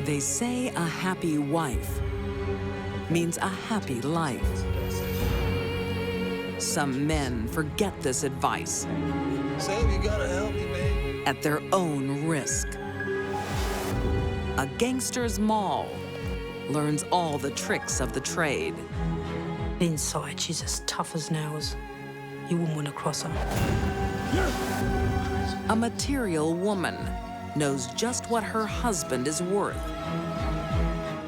They say a happy wife means a happy life. Some men forget this advice Sam, you gotta help me, man. at their own risk. A gangster's maul learns all the tricks of the trade. Inside, she's as tough as nails. You wouldn't want to cross her. A material woman knows just what her husband is worth.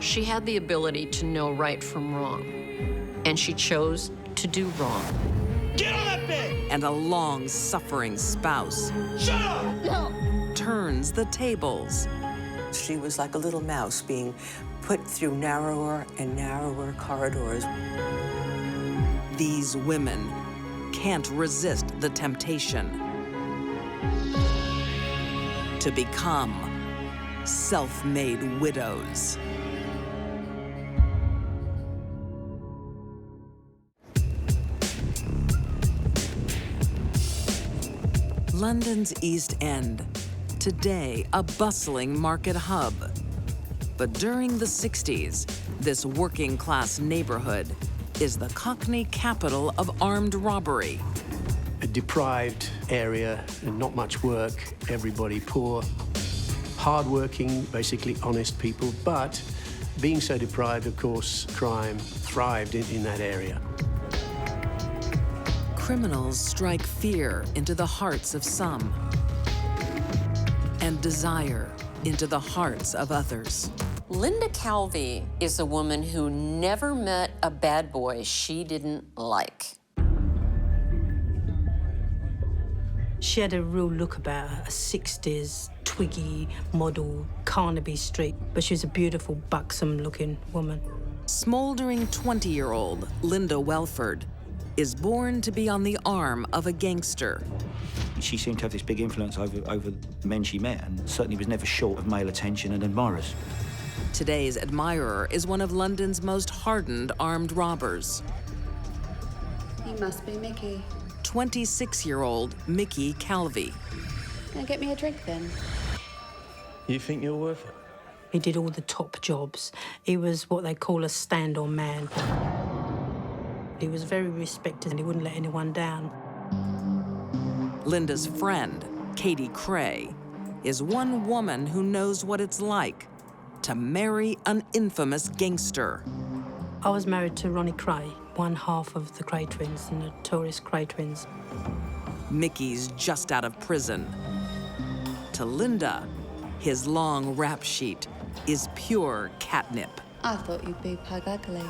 She had the ability to know right from wrong, and she chose to do wrong. Get on that bed! And a long-suffering spouse Shut up! No. turns the tables. She was like a little mouse being put through narrower and narrower corridors. These women can't resist the temptation to become self-made widows. London's East End, today a bustling market hub. But during the 60s, this working-class neighborhood is the Cockney capital of armed robbery. A deprived area and not much work, everybody poor, hard-working, basically honest people, but being so deprived, of course, crime thrived in that area. Criminals strike fear into the hearts of some and desire into the hearts of others. Linda Calvie is a woman who never met a bad boy she didn't like. She had a real look about her, a 60s Twiggy model, Carnaby Street, but she was a beautiful, buxom-looking woman. Smoldering 20-year-old Linda Welford is born to be on the arm of a gangster. She seemed to have this big influence over the men she met, and certainly was never short of male attention and admirers. Today's admirer is one of London's most hardened armed robbers. He must be Mickey. 26-year-old Mickey Calvie. Can I get me a drink then? You think you're worth it? He did all the top jobs. He was what they call a stand-on man. He was very respected and he wouldn't let anyone down. Linda's friend, Katie Cray, is one woman who knows what it's like to marry an infamous gangster. I was married to Ronnie Cray, one half of the Cray twins, the notorious Cray twins. Mickey's just out of prison. To Linda, his long rap sheet is pure catnip. I thought you'd be pug ugly.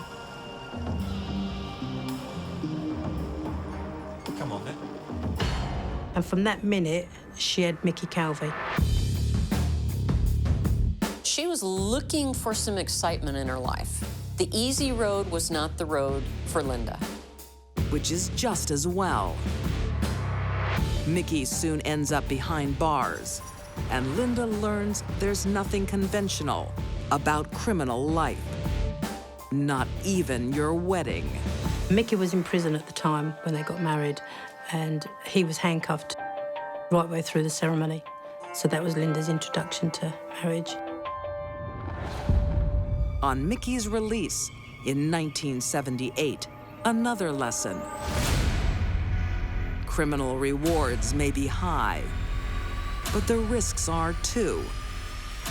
Come on, then. And from that minute, she had Mickey Calvie. She was looking for some excitement in her life. The easy road was not the road for Linda. Which is just as well. Mickey soon ends up behind bars, and Linda learns there's nothing conventional about criminal life. Not even your wedding. Mickey was in prison at the time when they got married, and he was handcuffed right way through the ceremony. So that was Linda's introduction to marriage. On Mickey's release in 1978, another lesson. Criminal rewards may be high, but the risks are too.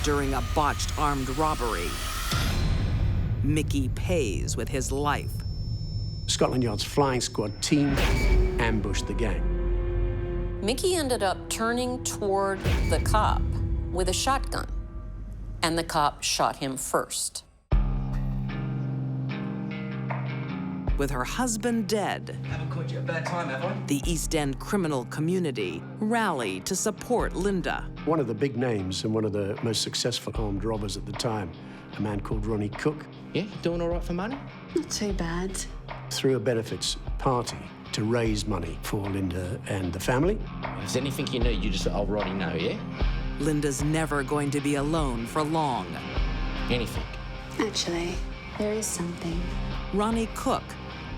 During a botched armed robbery, Mickey pays with his life. Scotland Yard's flying squad team ambushed the gang. Mickey ended up turning toward the cop with a shotgun, and the cop shot him first. With her husband dead, Haven't caught you at a bad time, have I? the East End criminal community rallied to support Linda. One of the big names and one of the most successful armed robbers at the time, a man called Ronnie Cook, Yeah, doing all right for money? Not too bad. threw a benefits party to raise money for Linda and the family. If there's anything you need, you just, I'll already know, yeah? Linda's never going to be alone for long. Anything. Actually, there is something. Ronnie Cook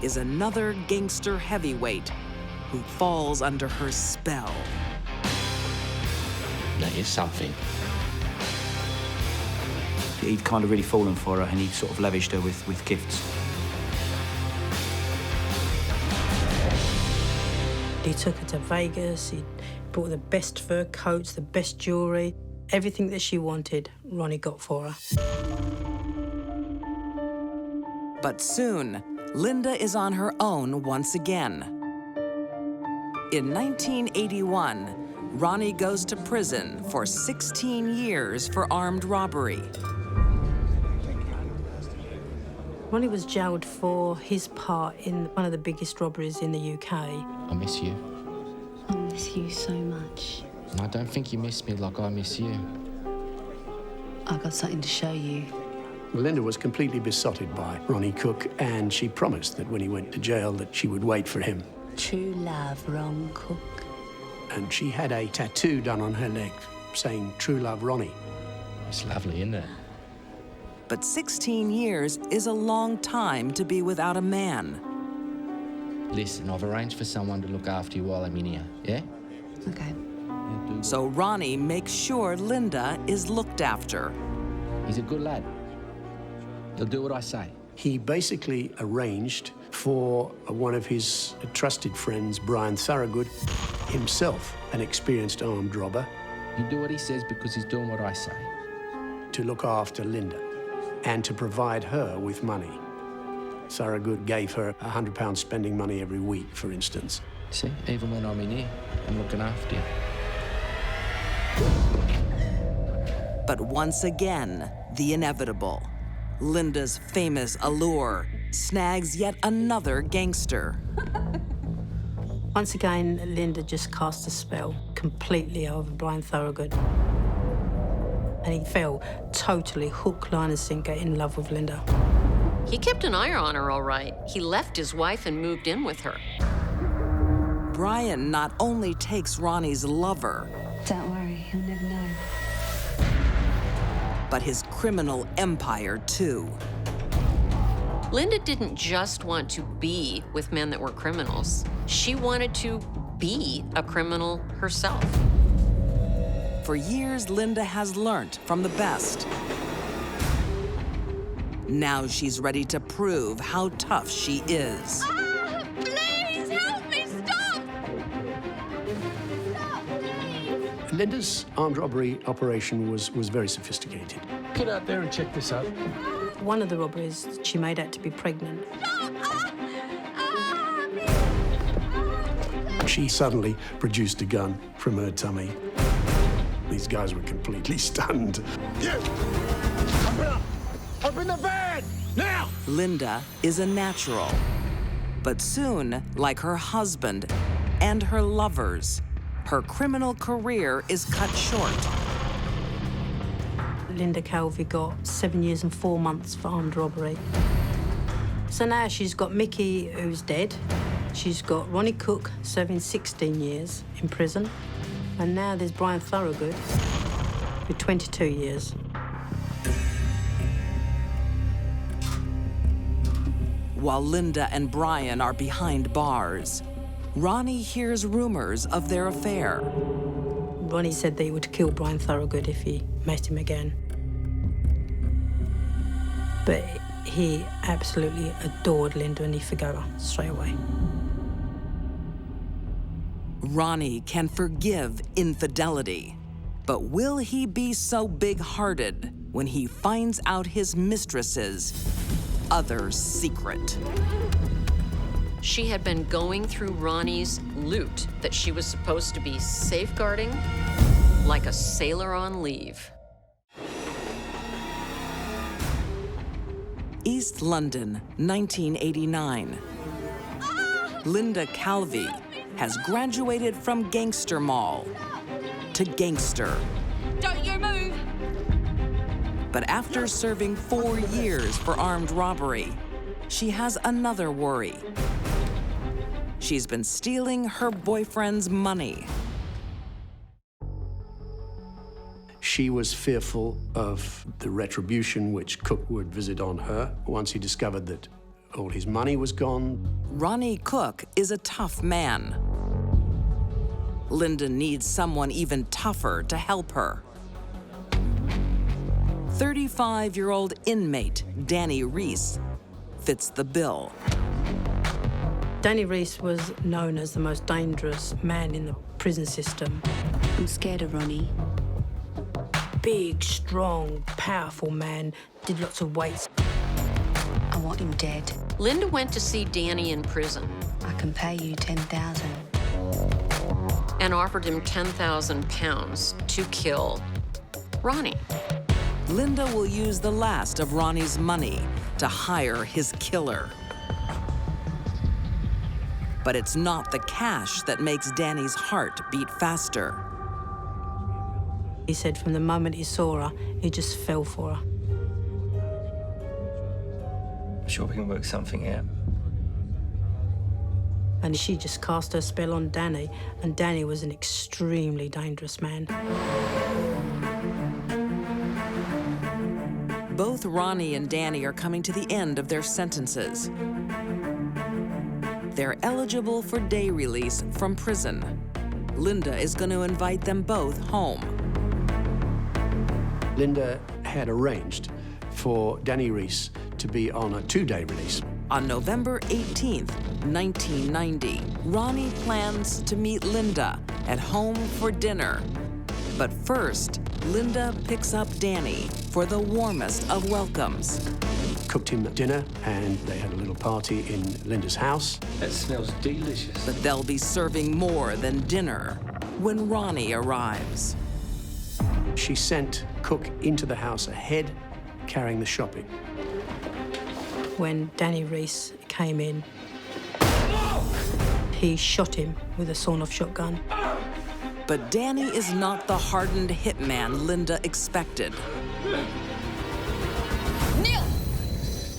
is another gangster heavyweight who falls under her spell. There is something. He'd kind of really fallen for her, and he'd sort of lavished her with gifts. He took her to Vegas, he bought the best fur coats, the best jewellery. Everything that she wanted, Ronnie got for her. But soon, Linda is on her own once again. In 1981, Ronnie goes to prison for 16 years for armed robbery. Ronnie was jailed for his part in one of the biggest robberies in the UK. I miss you. I miss you so much. I don't think you miss me like I miss you. I've got something to show you. Linda was completely besotted by Ronnie Cook, and she promised that when he went to jail that she would wait for him. True love, Ron Cook. And she had a tattoo done on her leg saying, "True love, Ronnie." It's lovely, isn't it? But 16 years is a long time to be without a man. Listen, I've arranged for someone to look after you while I'm in here, yeah? Okay. So Ronnie makes sure Linda is looked after. He's a good lad. He'll do what I say. He basically arranged for one of his trusted friends, Brian Thorogood, himself an experienced armed robber, You do what he says because he's doing what I say. to look after Linda and to provide her with money. Thorogood gave her £100 spending money every week, for instance. See, even when I'm in here, I'm looking after you. But once again, the inevitable. Linda's famous allure snags yet another gangster. Once again, Linda just cast a spell completely over Brian Thorogood. And he fell totally hook, line and sinker in love with Linda. He kept an eye on her, all right. He left his wife and moved in with her. Brian not only takes Ronnie's lover, Don't worry, he'll never know. but his criminal empire too. Linda didn't just want to be with men that were criminals. She wanted to be a criminal herself. For years, Linda has learnt from the best. Now she's ready to prove how tough she is. Please help me, stop! Linda's armed robbery operation was very sophisticated. Get out there and check this out. One of the robberies, she made out to be pregnant. She suddenly produced a gun from her tummy. These guys were completely stunned. Open the van! Now! Linda is a natural. But soon, like her husband and her lovers, her criminal career is cut short. Linda Calvie got 7 years and 4 months for armed robbery. So now she's got Mickey, who's dead. She's got Ronnie Cook serving 16 years in prison. And now there's Brian Thorogood with 22 years. While Linda and Brian are behind bars, Ronnie hears rumors of their affair. Ronnie said that he would kill Brian Thorogood if he met him again. But he absolutely adored Linda and he forgave her straight away. Ronnie can forgive infidelity, but will he be so big-hearted when he finds out his mistress's other secret? She had been going through Ronnie's loot that she was supposed to be safeguarding like a sailor on leave. East London, 1989. Linda Calvie has graduated from gangster mall to gangster. Don't you move! But after serving 4 years for armed robbery, she has another worry. She's been stealing her boyfriend's money. She was fearful of the retribution which Cook would visit on her once he discovered that all his money was gone. Ronnie Cook is a tough man. Linda needs someone even tougher to help her. 35-year-old inmate Danny Reese fits the bill. Danny Reese was known as the most dangerous man in the prison system. I'm scared of Ronnie. Big, strong, powerful man, did lots of weights. I want him dead. Linda went to see Danny in prison I can pay you 10,000. and offered him 10,000 pounds to kill Ronnie. Linda will use the last of Ronnie's money to hire his killer. But it's not the cash that makes Danny's heart beat faster. He said from the moment he saw her, he just fell for her. I'm sure we can work something out. And she just cast her spell on Danny, and Danny was an extremely dangerous man. Both Ronnie and Danny are coming to the end of their sentences. They're eligible for day release from prison. Linda is going to invite them both home. Linda had arranged for Danny Reese to be on a 2-day release. On November 18th, 1990, Ronnie plans to meet Linda at home for dinner. But first, Linda picks up Danny for the warmest of welcomes. Cooked him dinner, and they had a little party in Linda's house. That smells delicious. But they'll be serving more than dinner when Ronnie arrives. She sent Cook into the house ahead, carrying the shopping. When Danny Reese came in, he shot him with a sawn-off shotgun. But Danny is not the hardened hitman Linda expected.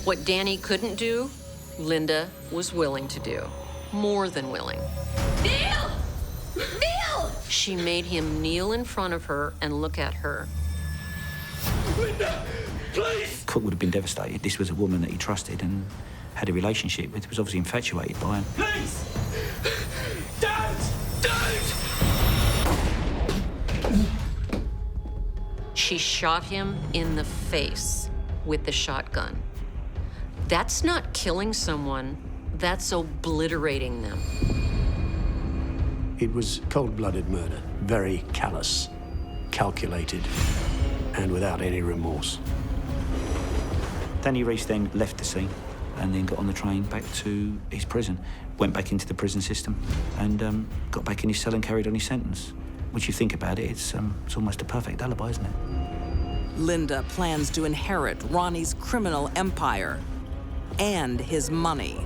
What Danny couldn't do, Linda was willing to do. More than willing. Neil! Neil! She made him kneel in front of her and look at her. Linda, please! Cook would have been devastated. This was a woman that he trusted and had a relationship with. He was obviously infatuated by her. Please! Don't! She shot him in the face with the shotgun. That's not killing someone, that's obliterating them. It was cold-blooded murder, very callous, calculated, and without any remorse. Danny Reese then left the scene and then got on the train back to his prison, went back into the prison system and got back in his cell and carried on his sentence. Which, you think about it, it's almost a perfect alibi, isn't it? Linda plans to inherit Ronnie's criminal empire and his money.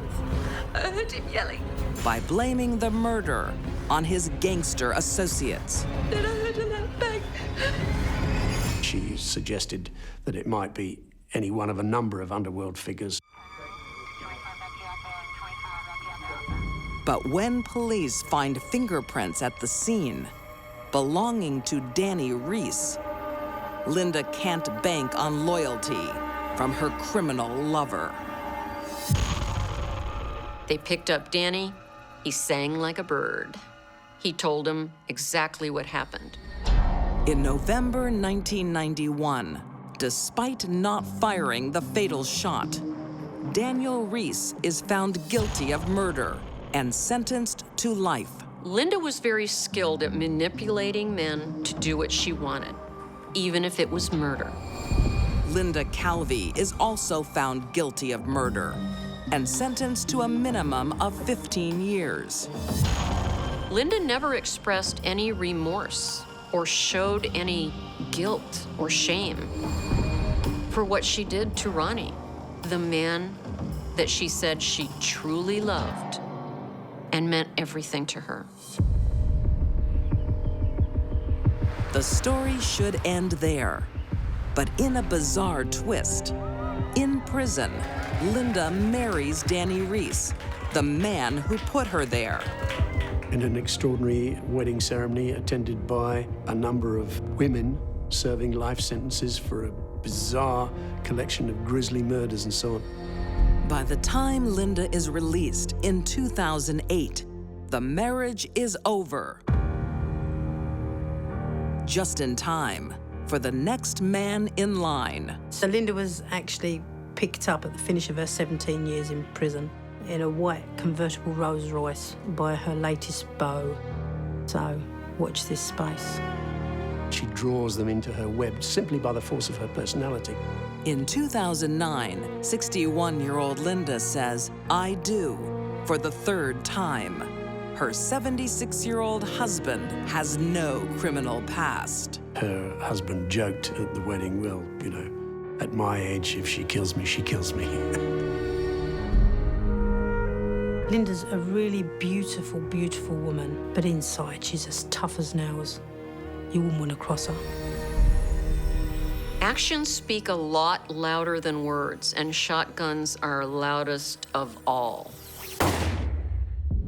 I heard him yelling. By blaming the murder on his gangster associates. Then I heard a loud bang. She suggested that it might be any one of a number of underworld figures. But when police find fingerprints at the scene belonging to Danny Reese, Linda can't bank on loyalty from her criminal lover. They picked up Danny. He sang like a bird. He told him exactly what happened. In November 1991, despite not firing the fatal shot, Daniel Reese is found guilty of murder and sentenced to life. Linda was very skilled at manipulating men to do what she wanted, even if it was murder. Linda Calvie is also found guilty of murder and sentenced to a minimum of 15 years. Linda never expressed any remorse or showed any guilt or shame for what she did to Ronnie, the man that she said she truly loved and meant everything to her. The story should end there, but in a bizarre twist, in prison, Linda marries Danny Reese, the man who put her there. In an extraordinary wedding ceremony attended by a number of women serving life sentences for a bizarre collection of grisly murders and so on. By the time Linda is released in 2008, the marriage is over. Just in time for the next man in line. So Linda was actually picked up at the finish of her 17 years in prison in a white convertible Rolls Royce by her latest beau. So watch this space. She draws them into her web simply by the force of her personality. In 2009, 61-year-old Linda says, "I do," for the third time. Her 76-year-old husband has no criminal past. Her husband joked at the wedding, well, you know, at my age, if she kills me, she kills me. Linda's a really beautiful, beautiful woman, but inside she's as tough as nails. You wouldn't want to cross her. Actions speak a lot louder than words, and shotguns are loudest of all.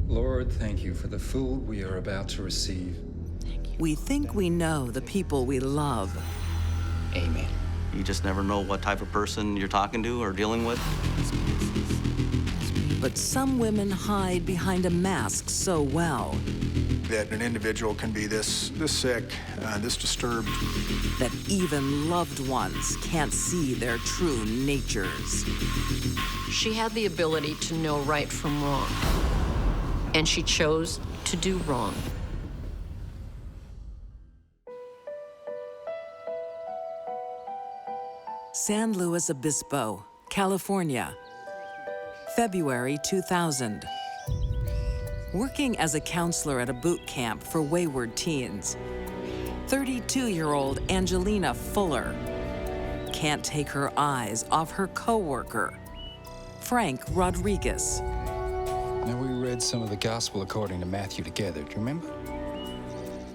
Lord, thank you for the food we are about to receive. We think we know the people we love. Amen. You just never know what type of person you're talking to or dealing with. But some women hide behind a mask so well that an individual can be this sick, this disturbed, that even loved ones can't see their true natures. She had the ability to know right from wrong, and she chose to do wrong. San Luis Obispo, California, February 2000. Working as a counselor at a boot camp for wayward teens, 32-year-old Angelina Fuller can't take her eyes off her coworker, Frank Rodriguez. Now, we read some of the Gospel according to Matthew together. Do you remember?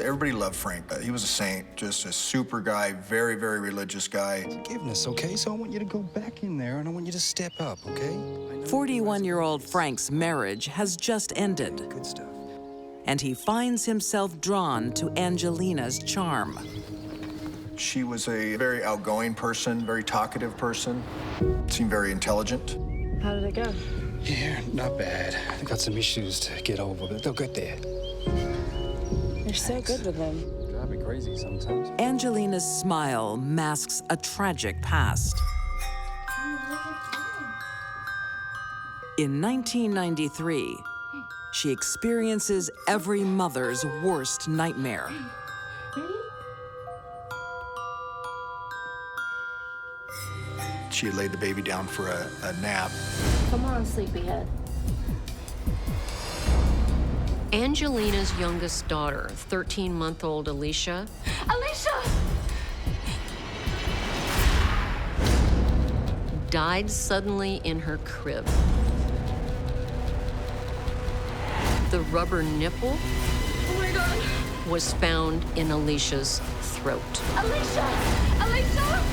Everybody loved Frank. He was a saint, just a super guy, very, very religious guy. Forgiveness, okay? So I want you to go back in there, and I want you to step up, okay? 41-year-old Frank's marriage has just ended. Good stuff. And he finds himself drawn to Angelina's charm. She was a very outgoing person, very talkative person, seemed very intelligent. How did it go? Yeah, not bad. They got some issues to get over, but they'll get there. You're so good with them. Drive me crazy sometimes. Angelina's smile masks a tragic past. In 1993, she experiences every mother's worst nightmare. She had laid the baby down for a nap. Come on, sleepyhead. Angelina's youngest daughter, 13-month-old Alicia, Alicia! died suddenly in her crib. The rubber nipple Oh my God! was found in Alicia's throat. Alicia! Alicia!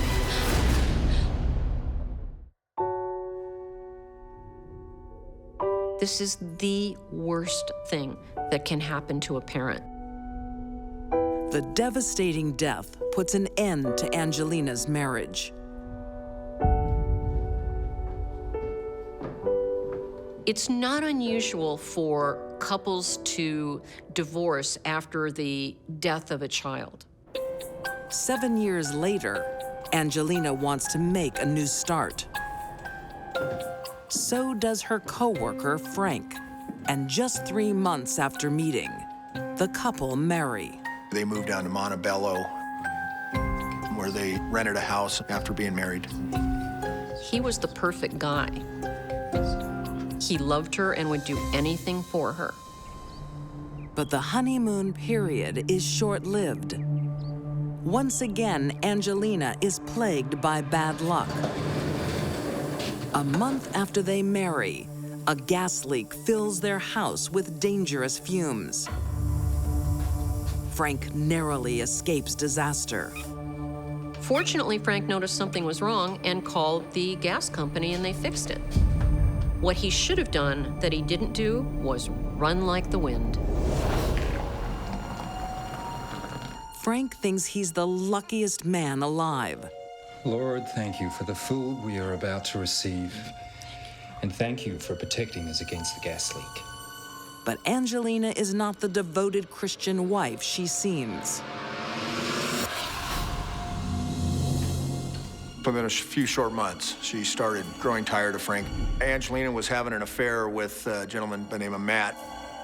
This is the worst thing that can happen to a parent. The devastating death puts an end to Angelina's marriage. It's not unusual for couples to divorce after the death of a child. 7 years later, Angelina wants to make a new start. So does her coworker, Frank. And just 3 months after meeting, the couple marry. They moved down to Montebello, where they rented a house after being married. He was the perfect guy. He loved her and would do anything for her. But the honeymoon period is short-lived. Once again, Angelina is plagued by bad luck. A month after they marry, a gas leak fills their house with dangerous fumes. Frank narrowly escapes disaster. Fortunately, Frank noticed something was wrong and called the gas company, and they fixed it. What he should have done that he didn't do was run like the wind. Frank thinks he's the luckiest man alive. Lord, thank you for the food we are about to receive. And thank you for protecting us against the gas leak. But Angelina is not the devoted Christian wife she seems. Within a few short months, she started growing tired of Frank. Angelina was having an affair with a gentleman by the name of Matt.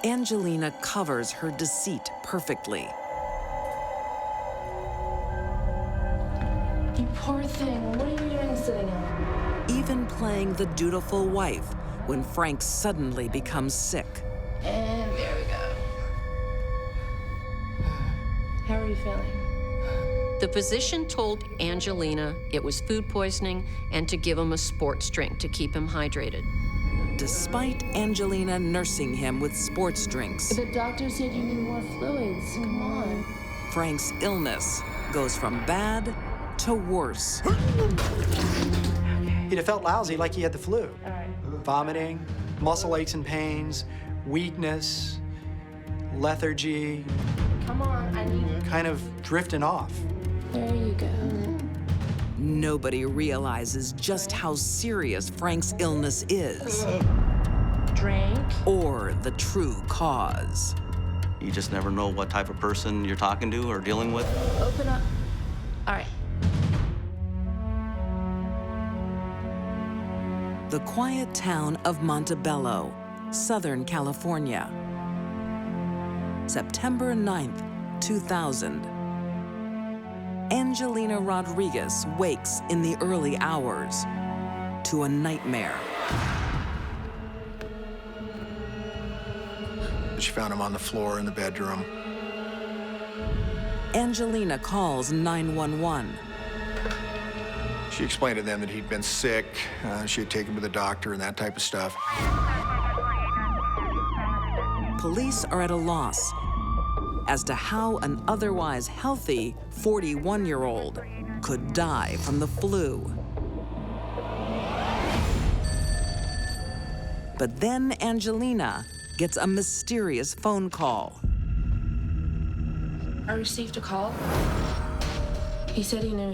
Angelina covers her deceit perfectly. You poor thing. What are you doing sitting up? Even playing the dutiful wife when Frank suddenly becomes sick. And there we go. How are you feeling? The physician told Angelina it was food poisoning and to give him a sports drink to keep him hydrated. Despite Angelina nursing him with sports drinks, The doctor said you need more fluids. Come on. Frank's illness goes from bad to worse. He'd have felt lousy, like he had the flu. Vomiting, muscle aches and pains, weakness, lethargy. Come on, I need... Kind of drifting off. There you go. Nobody realizes just how serious Frank's illness is. Drink. Or the true cause. You just never know what type of person you're talking to or dealing with. Open up. All right. The quiet town of Montebello, Southern California. September 9th, 2000. Angelina Rodriguez wakes in the early hours to a nightmare. She found him on the floor in the bedroom. Angelina calls 911. She explained to them that he'd been sick, she had taken him to the doctor and that type of stuff. Police are at a loss as to how an otherwise healthy 41-year-old could die from the flu. But then Angelina gets a mysterious phone call. I received a call. He said he knew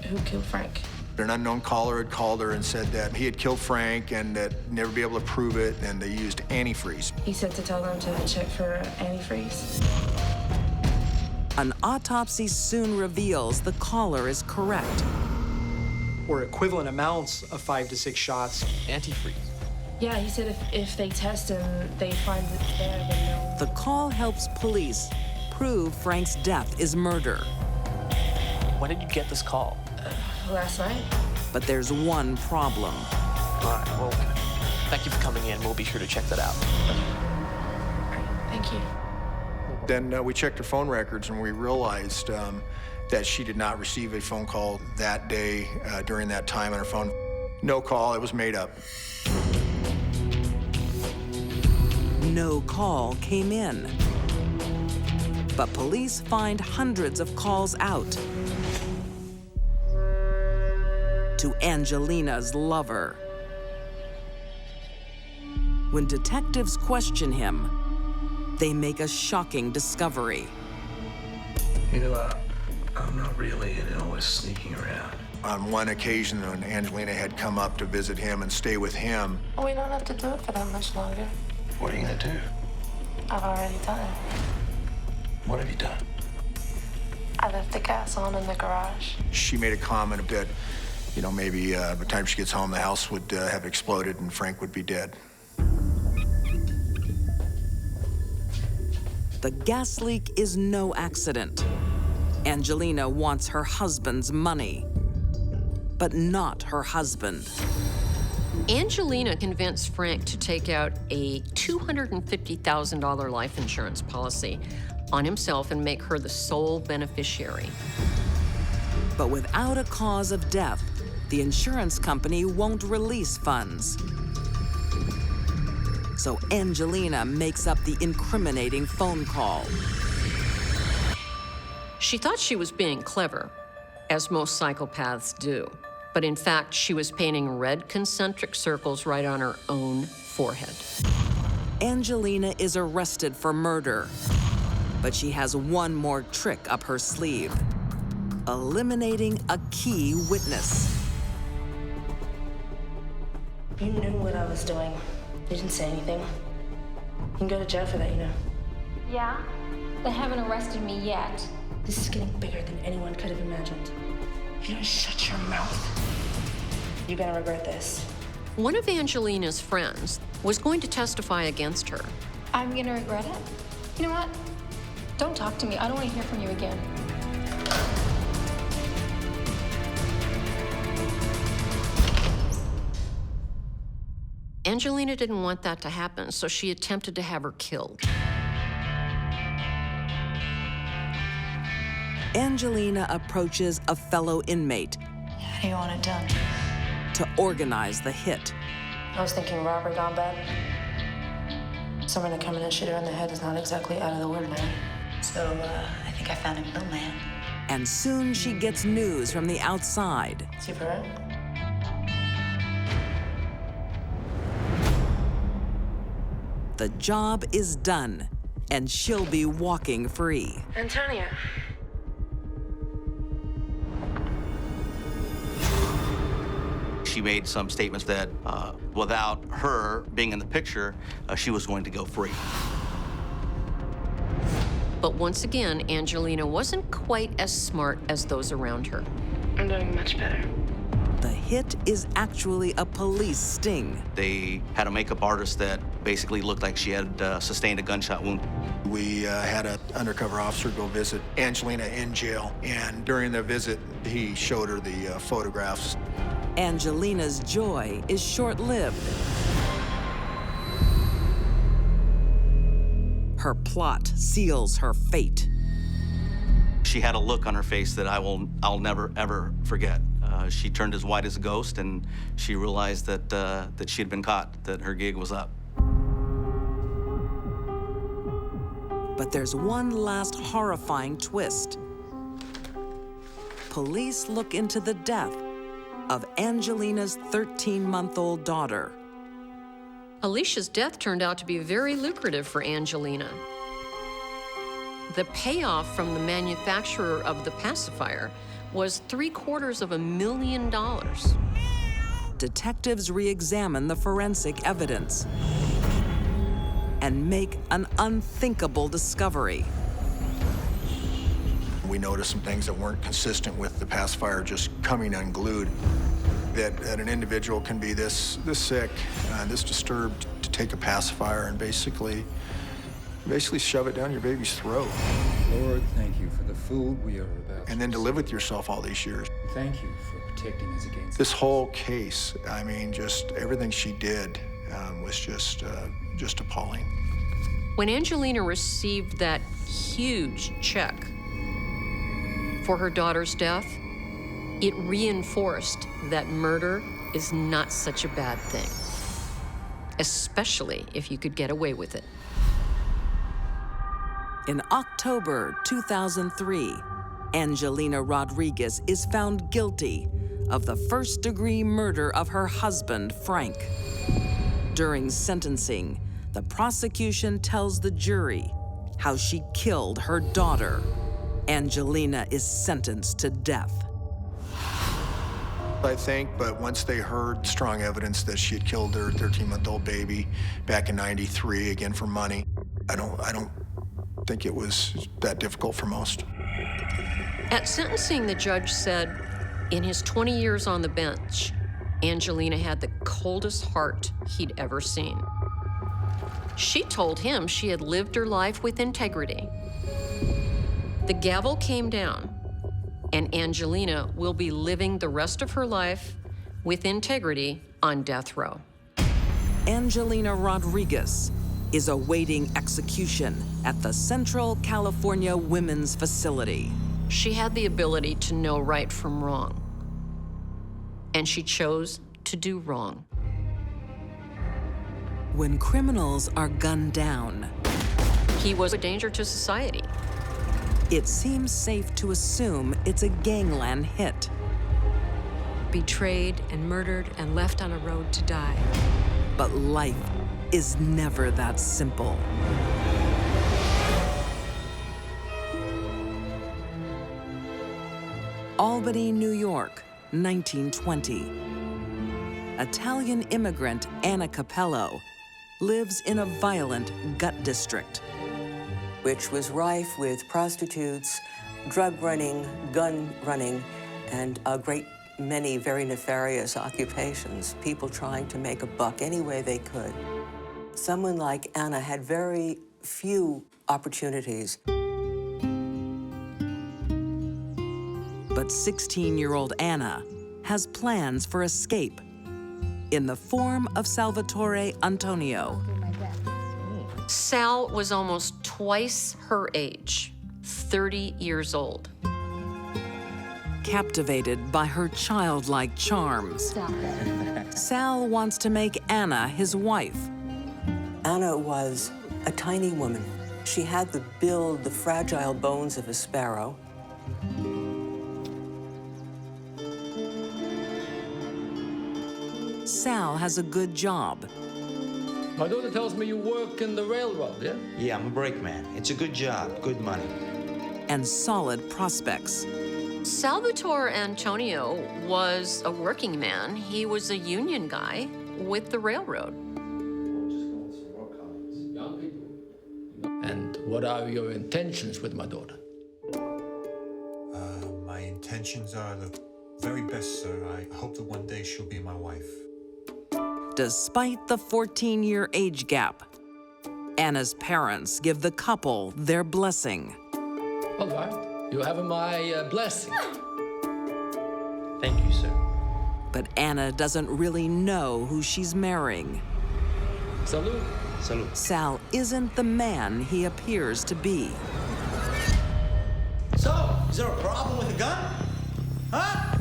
who killed Frank. An unknown caller had called her and said that he had killed Frank and that never be able to prove it, and they used antifreeze. He said to tell them to check for antifreeze. An autopsy soon reveals the caller is correct. Or equivalent amounts of 5 to 6 shots. Antifreeze. Yeah, he said if they test him, they find it there, then they'll... The call helps police prove Frank's death is murder. When did you get this call? Last night. But there's one problem. All right, well, thank you for coming in. We'll be sure to check that out. Thank you. Then we checked her phone records and we realized that she did not receive a phone call that day during that time on her phone. No call, it was made up. No call came in. But police find hundreds of calls out to Angelina's lover. When detectives question him, they make a shocking discovery. You know, I'm not really always sneaking around. On one occasion when Angelina had come up to visit him and stay with him. We don't have to do it for that much longer. What are you gonna do? I've already done it. What have you done? I left the gas on in the garage. She made a comment that, you know, maybe by the time she gets home, the house would have exploded and Frank would be dead. The gas leak is no accident. Angelina wants her husband's money, but not her husband. Angelina convinced Frank to take out a $250,000 life insurance policy on himself and make her the sole beneficiary. But without a cause of death, the insurance company won't release funds. So Angelina makes up the incriminating phone call. She thought she was being clever, as most psychopaths do. But in fact, she was painting red concentric circles right on her own forehead. Angelina is arrested for murder, but she has one more trick up her sleeve: eliminating a key witness. You knew what I was doing. You didn't say anything. You can go to jail for that, you know. Yeah? They haven't arrested me yet. This is getting bigger than anyone could have imagined. You don't shut your mouth. You're gonna regret this. One of Angelina's friends was going to testify against her. I'm gonna regret it. You know what? Don't talk to me. I don't want to hear from you again. Angelina didn't want that to happen, so she attempted to have her killed. Angelina approaches a fellow inmate How do you want it done? to organize the hit. I was thinking robbery gone bad. Someone to come in and shoot her in the head is not exactly out of the ordinary. So, I think I found a middleman. And soon she gets news from the outside. Super, right? The job is done, and she'll be walking free. Antonio. She made some statements that without her being in the picture, she was going to go free. But once again, Angelina wasn't quite as smart as those around her. I'm doing much better. The hit is actually a police sting. They had a makeup artist that basically looked like she had sustained a gunshot wound. We had an undercover officer go visit Angelina in jail, and during the visit, he showed her the photographs. Angelina's joy is short-lived. Her plot seals her fate. She had a look on her face that I'll never, ever forget. She turned as white as a ghost, and she realized that she had been caught, that her gig was up. But there's one last horrifying twist. Police look into the death of Angelina's 13-month-old daughter. Alicia's death turned out to be very lucrative for Angelina. The payoff from the manufacturer of the pacifier was $750,000. Detectives re-examine the forensic evidence and make an unthinkable discovery. We noticed some things that weren't consistent with the pacifier just coming unglued. That an individual can be this sick, this disturbed to take a pacifier and basically shove it down your baby's throat. Lord, thank you for the food we are about. And then to live with yourself all these years. Thank you for protecting us against This whole case, I mean, just everything she did was just appalling. When Angelina received that huge check for her daughter's death, it reinforced that murder is not such a bad thing, especially if you could get away with it. In October 2003, Angelina Rodriguez is found guilty of the first-degree murder of her husband, Frank. During sentencing, the prosecution tells the jury how she killed her daughter. Angelina is sentenced to death. I think, but once they heard strong evidence that she had killed their 13-month-old baby back in '93, again for money, I don't think it was that difficult for most. At sentencing, the judge said, in his 20 years on the bench, Angelina had the coldest heart he'd ever seen. She told him she had lived her life with integrity. The gavel came down, and Angelina will be living the rest of her life with integrity on death row. Angelina Rodriguez is awaiting execution at the Central California Women's Facility. She had the ability to know right from wrong, and she chose to do wrong. When criminals are gunned down, he was a danger to society. It seems safe to assume it's a gangland hit. Betrayed and murdered and left on a road to die. But life is never that simple. Albany, New York, 1920. Italian immigrant Anna Capello lives in a violent gut district, which was rife with prostitutes, drug running, gun running, and a great many very nefarious occupations, people trying to make a buck any way they could. Someone like Anna had very few opportunities. But 16-year-old Anna has plans for escape in the form of Salvatore Antonio. Sal was almost twice her age, 30 years old. Captivated by her childlike charms, Sal wants to make Anna his wife. Anna was a tiny woman. She had the build, the fragile bones of a sparrow. Sal has a good job. My daughter tells me you work in the railroad, yeah? Yeah, I'm a brakeman. It's a good job, good money. And solid prospects. Salvatore Antonio was a working man. He was a union guy with the railroad. And what are your intentions with my daughter? My intentions are the very best, sir. I hope that one day she'll be my wife. Despite the 14-year age gap, Anna's parents give the couple their blessing. All right, you have my blessing. Thank you, sir. But Anna doesn't really know who she's marrying. Salute. Salute. Sal isn't the man he appears to be. So, is there a problem with the gun? Huh?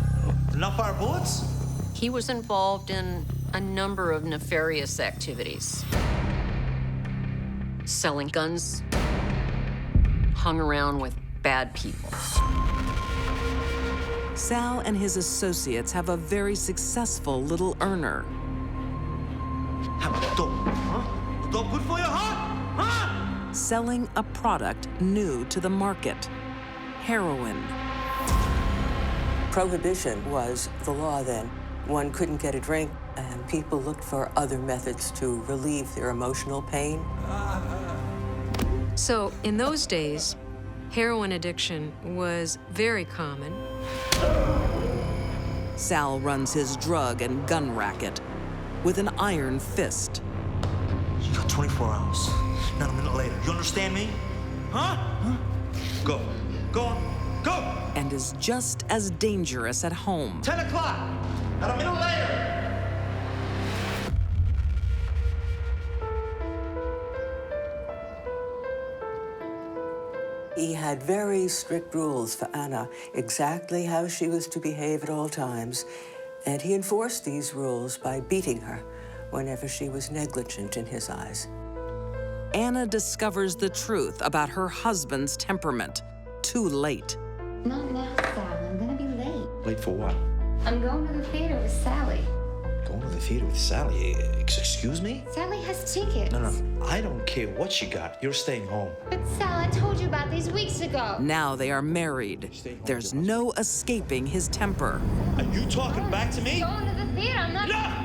Enough fire bullets? He was involved in a number of nefarious activities. Selling guns, hung around with bad people. Sal and his associates have a very successful little earner. How about dope? Huh? Dope good for your heart? Huh? Selling a product new to the market, heroin. Prohibition was the law then. One couldn't get a drink, and people looked for other methods to relieve their emotional pain. So in those days, heroin addiction was very common. Sal runs his drug and gun racket with an iron fist. You got 24 hours, not a minute later. You understand me? Huh? Go. Go on. Go! And is just as dangerous at home. 10 o'clock, not a minute later. He had very strict rules for Anna, exactly how she was to behave at all times, and he enforced these rules by beating her whenever she was negligent in his eyes. Anna discovers the truth about her husband's temperament too late. Not now, Sal. I'm gonna be late. Late for what? I'm going to the theater with Sally. Going to the theater with Sally? Excuse me? Sally has tickets. No, I don't care what she got. You're staying home. But Sal, I told you about these weeks ago. Now they are married. There's no escaping his temper. Are you talking back to me? Going to the theater. I'm not. No!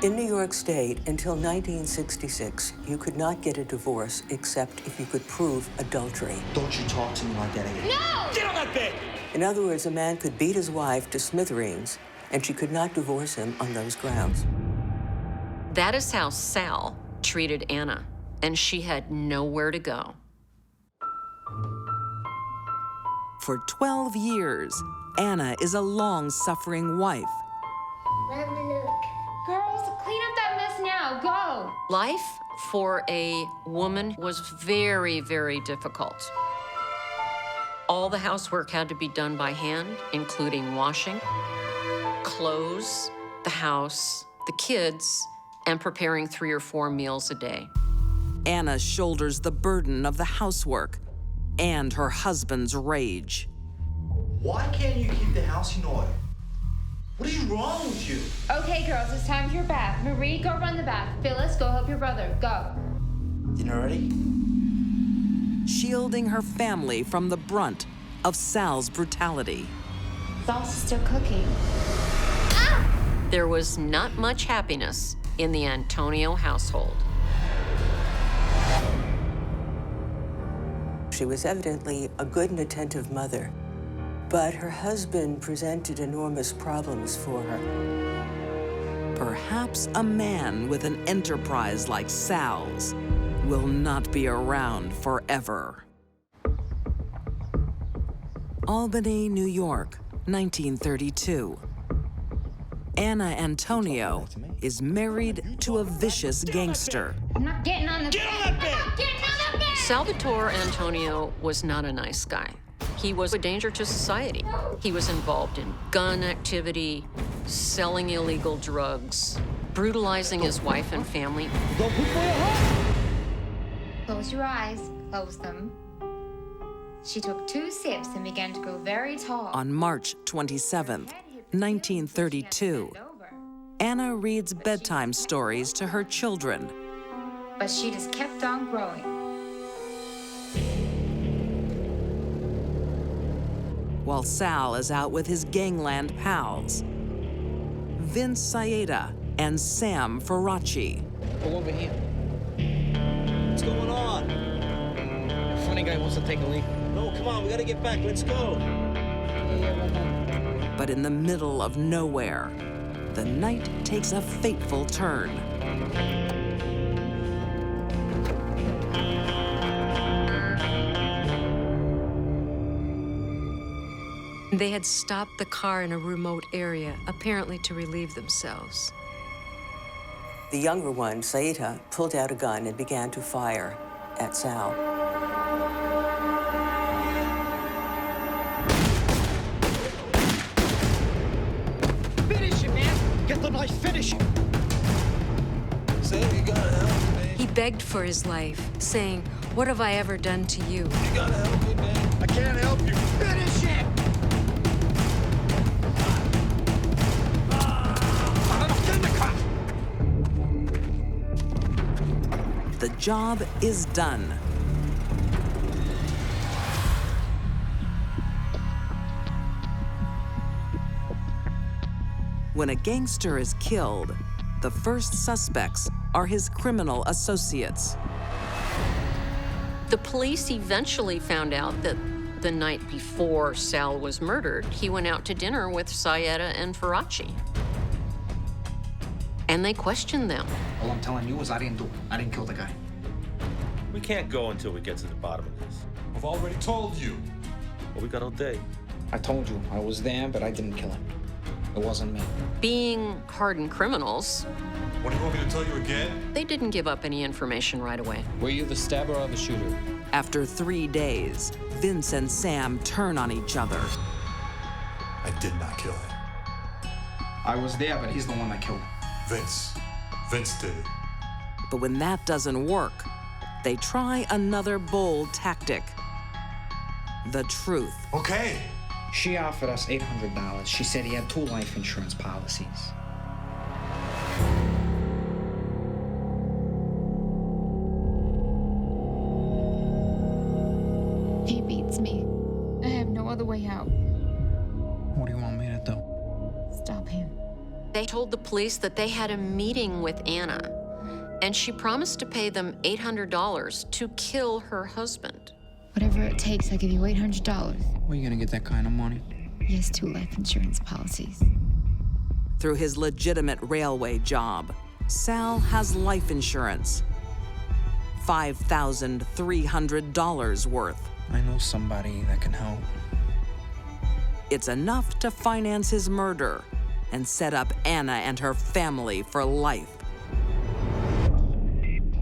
In New York State, until 1966, you could not get a divorce except if you could prove adultery. Don't you talk to me like that again. No! Get on that bed! In other words, a man could beat his wife to smithereens, and she could not divorce him on those grounds. That is how Sal treated Anna, and she had nowhere to go. For 12 years, Anna is a long-suffering wife. Let me look. Girls, clean up that mess now. Go! Life for a woman was very, very difficult. All the housework had to be done by hand, including washing, clothes, the house, the kids, and preparing 3 or 4 meals a day. Anna shoulders the burden of the housework and her husband's rage. Why can't you keep the house in order? What is wrong with you? Okay, girls, it's time for your bath. Marie, go run the bath. Phyllis, go help your brother. Go. Dinner ready? Shielding her family from the brunt of Sal's brutality. Sal's still cooking. There was not much happiness in the Antonio household. She was evidently a good and attentive mother, But her husband presented enormous problems for her. Perhaps a man with an enterprise like Sal's will not be around forever. Albany, New York, 1932. Anna Antonio is married to a vicious gangster. I'm not getting on the bed. Get on that bed! I'm not getting on that bed! Salvatore Antonio was not a nice guy. He was a danger to society. He was involved in gun activity, selling illegal drugs, brutalizing his wife and family. Close your eyes. Close them. She took 2 sips and began to grow very tall. On March 27th, 1932, Anna reads bedtime stories to her children. But she just kept on growing. While Sal is out with his gangland pals, Vince Saeta and Sam Faraci. Go over here. What's going on? A funny guy wants to take a leak. No, come on, we gotta get back. Let's go. But in the middle of nowhere, the night takes a fateful turn. They had stopped the car in a remote area, apparently to relieve themselves. The younger one, Saeta, pulled out a gun and began to fire at Sal. Finish him, man! Get the knife, finish him! Sam, you gotta help me. He begged for his life, saying, "What have I ever done to you?" You gotta help me, man. I can't help you. Finish him! The job is done. When a gangster is killed, the first suspects are his criminal associates. The police eventually found out that the night before Sal was murdered, he went out to dinner with Saeta and Faraci. And they questioned them. All I'm telling you is I didn't do it. I didn't kill the guy. We can't go until we get to the bottom of this. I've already told you. Well, we got all day. I told you, I was there, but I didn't kill him. It wasn't me. Being hardened criminals, What do you want me to tell you again? they didn't give up any information right away. Were you the stabber or the shooter? After 3 days, Vince and Sam turn on each other. I did not kill him. I was there, but he's the one that killed him. Vince. Vince did it. But when that doesn't work, they try another bold tactic. The truth. Okay. She offered us $800. She said he had 2 life insurance policies. He beats me. I have no other way out. What do you want me to do? Stop him. They told the police that they had a meeting with Anna, and she promised to pay them $800 to kill her husband. Whatever it takes, I'll give you $800. Where are you gonna get that kind of money? He has 2 life insurance policies. Through his legitimate railway job, Sal has life insurance. $5,300 worth. I know somebody that can help. It's enough to finance his murder and set up Anna and her family for life.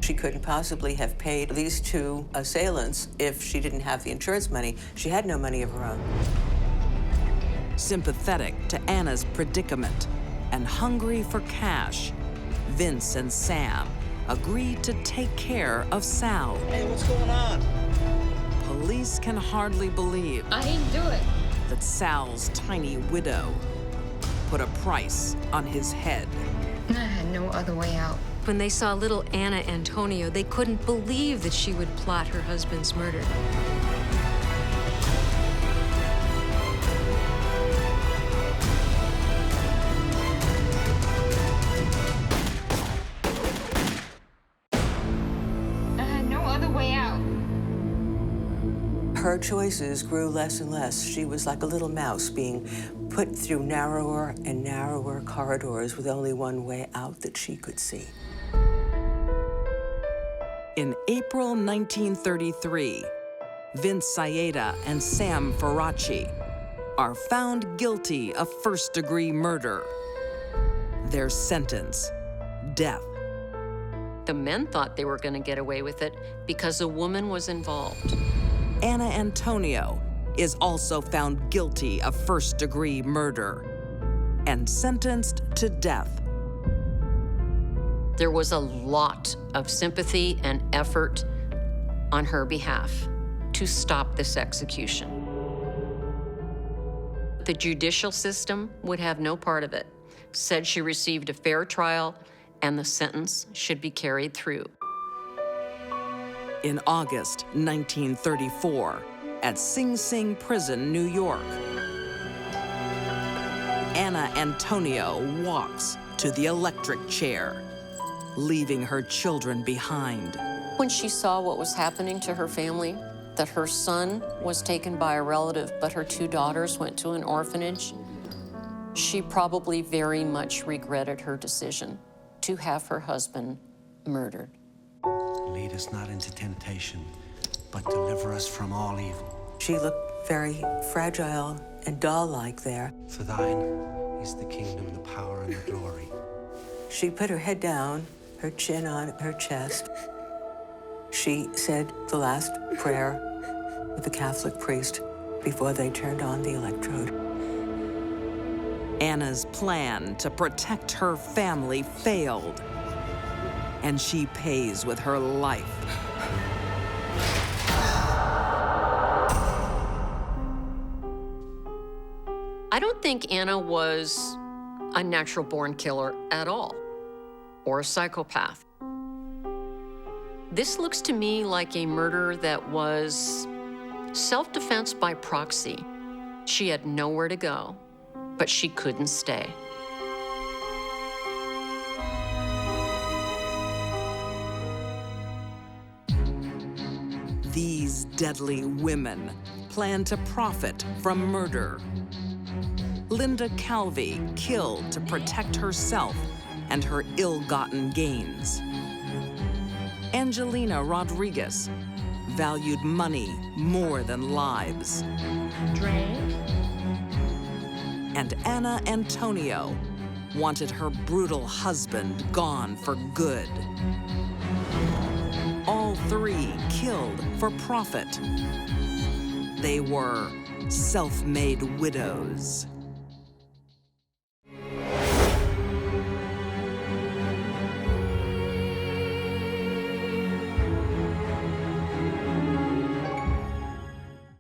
She couldn't possibly have paid these 2 assailants if she didn't have the insurance money. She had no money of her own. Sympathetic to Anna's predicament and hungry for cash, Vince and Sam agreed to take care of Sal. Hey, what's going on? Police can hardly believe I didn't do it. that Sal's tiny widow put a price on his head. I had no other way out. When they saw little Anna Antonio, they couldn't believe that she would plot her husband's murder. I had no other way out. Her her choices grew less and less. She was like a little mouse being put through narrower and narrower corridors with only one way out that she could see. In April 1933, Vince Saeta and Sam Faraci are found guilty of first-degree murder. Their sentence, death. The men thought they were going to get away with it because a woman was involved. Anna Antonio is also found guilty of first-degree murder and sentenced to death. There was a lot of sympathy and effort on her behalf to stop this execution. The judicial system would have no part of it, said she received a fair trial and the sentence should be carried through. In August 1934, at Sing Sing Prison, New York, Anna Antonio walks to the electric chair, leaving her children behind. When she saw what was happening to her family, that her son was taken by a relative, but her 2 daughters went to an orphanage, she probably very much regretted her decision to have her husband murdered. Lead us not into temptation, but deliver us from all evil. She looked very fragile and doll-like there. For thine is the kingdom, the power, and the glory. She put her head down, her chin on her chest. She said the last prayer with the Catholic priest before they turned on the electrode. Anna's plan to protect her family failed, and she pays with her life. I don't think Anna was a natural-born killer at all, or a psychopath. This looks to me like a murder that was self-defense by proxy. She had nowhere to go, but she couldn't stay. These deadly women plan to profit from murder. Linda Calvie killed to protect herself and her ill-gotten gains. Angelina Rodriguez valued money more than lives. And Anna Antonio wanted her brutal husband gone for good. All 3 killed for profit. They were self-made widows.